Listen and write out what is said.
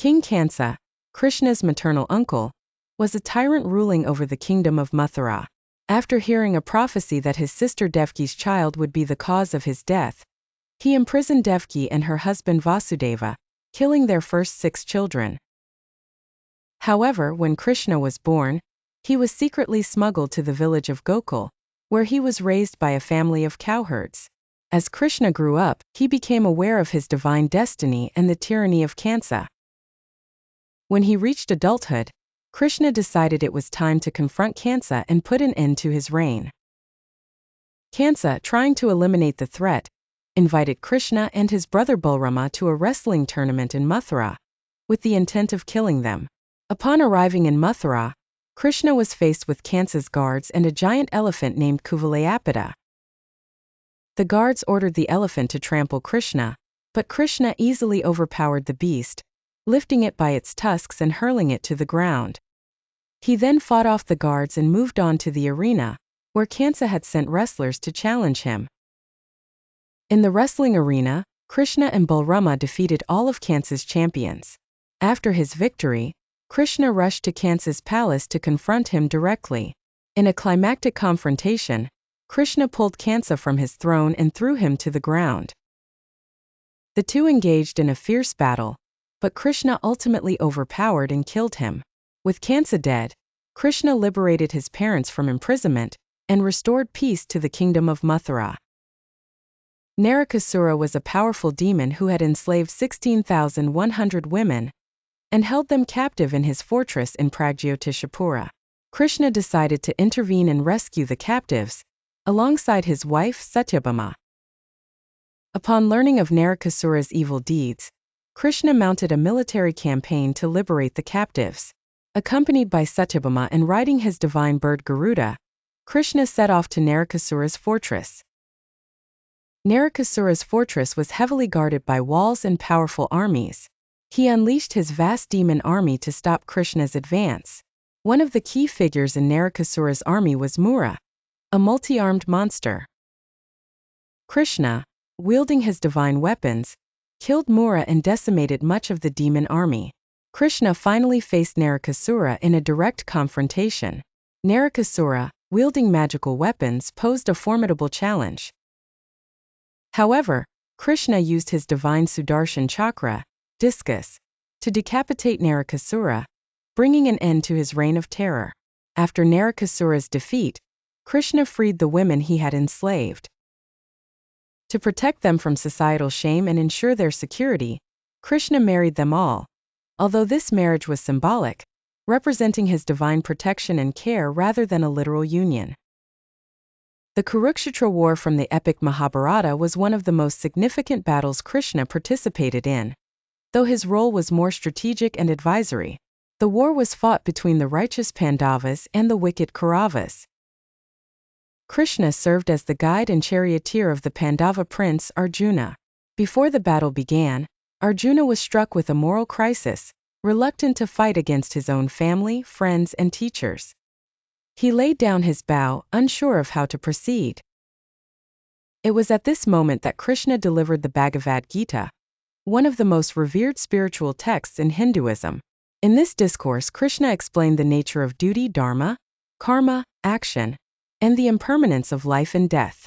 King Kansa, Krishna's maternal uncle, was a tyrant ruling over the kingdom of Mathura. After hearing a prophecy that his sister Devki's child would be the cause of his death, he imprisoned Devki and her husband Vasudeva, killing their first 6 children. However, when Krishna was born, he was secretly smuggled to the village of Gokul, where he was raised by a family of cowherds. As Krishna grew up, he became aware of his divine destiny and the tyranny of Kansa. When he reached adulthood, Krishna decided it was time to confront Kansa and put an end to his reign. Kansa, trying to eliminate the threat, invited Krishna and his brother Balrama to a wrestling tournament in Mathura, with the intent of killing them. Upon arriving in Mathura, Krishna was faced with Kansa's guards and a giant elephant named Kuvalayapida. The guards ordered the elephant to trample Krishna, but Krishna easily overpowered the beast, lifting it by its tusks and hurling it to the ground. He then fought off the guards and moved on to the arena, where Kansa had sent wrestlers to challenge him. In the wrestling arena, Krishna and Balrama defeated all of Kansa's champions. After his victory, Krishna rushed to Kansa's palace to confront him directly. In a climactic confrontation, Krishna pulled Kansa from his throne and threw him to the ground. The two engaged in a fierce battle, but Krishna ultimately overpowered and killed him. With Kansa dead, Krishna liberated his parents from imprisonment and restored peace to the kingdom of Mathura. Narakasura was a powerful demon who had enslaved 16,100 women and held them captive in his fortress in Pragjyotishapura. Krishna decided to intervene and rescue the captives, alongside his wife Satyabhama. Upon learning of Narakasura's evil deeds, Krishna mounted a military campaign to liberate the captives. Accompanied by Satyabhama and riding his divine bird Garuda, Krishna set off to Narakasura's fortress. Narakasura's fortress was heavily guarded by walls and powerful armies. He unleashed his vast demon army to stop Krishna's advance. One of the key figures in Narakasura's army was Mura, a multi-armed monster. Krishna, wielding his divine weapons, killed Mura and decimated much of the demon army. Krishna finally faced Narakasura in a direct confrontation. Narakasura, wielding magical weapons, posed a formidable challenge. However, Krishna used his divine Sudarshan chakra, discus, to decapitate Narakasura, bringing an end to his reign of terror. After Narakasura's defeat, Krishna freed the women he had enslaved. To protect them from societal shame and ensure their security, Krishna married them all, although this marriage was symbolic, representing his divine protection and care rather than a literal union. The Kurukshetra War from the epic Mahabharata was one of the most significant battles Krishna participated in. Though his role was more strategic and advisory, the war was fought between the righteous Pandavas and the wicked Kauravas. Krishna served as the guide and charioteer of the Pandava prince Arjuna. Before the battle began, Arjuna was struck with a moral crisis, reluctant to fight against his own family, friends, and teachers. He laid down his bow, unsure of how to proceed. It was at this moment that Krishna delivered the Bhagavad Gita, one of the most revered spiritual texts in Hinduism. In this discourse, Krishna explained the nature of duty, dharma, karma, action, and the impermanence of life and death.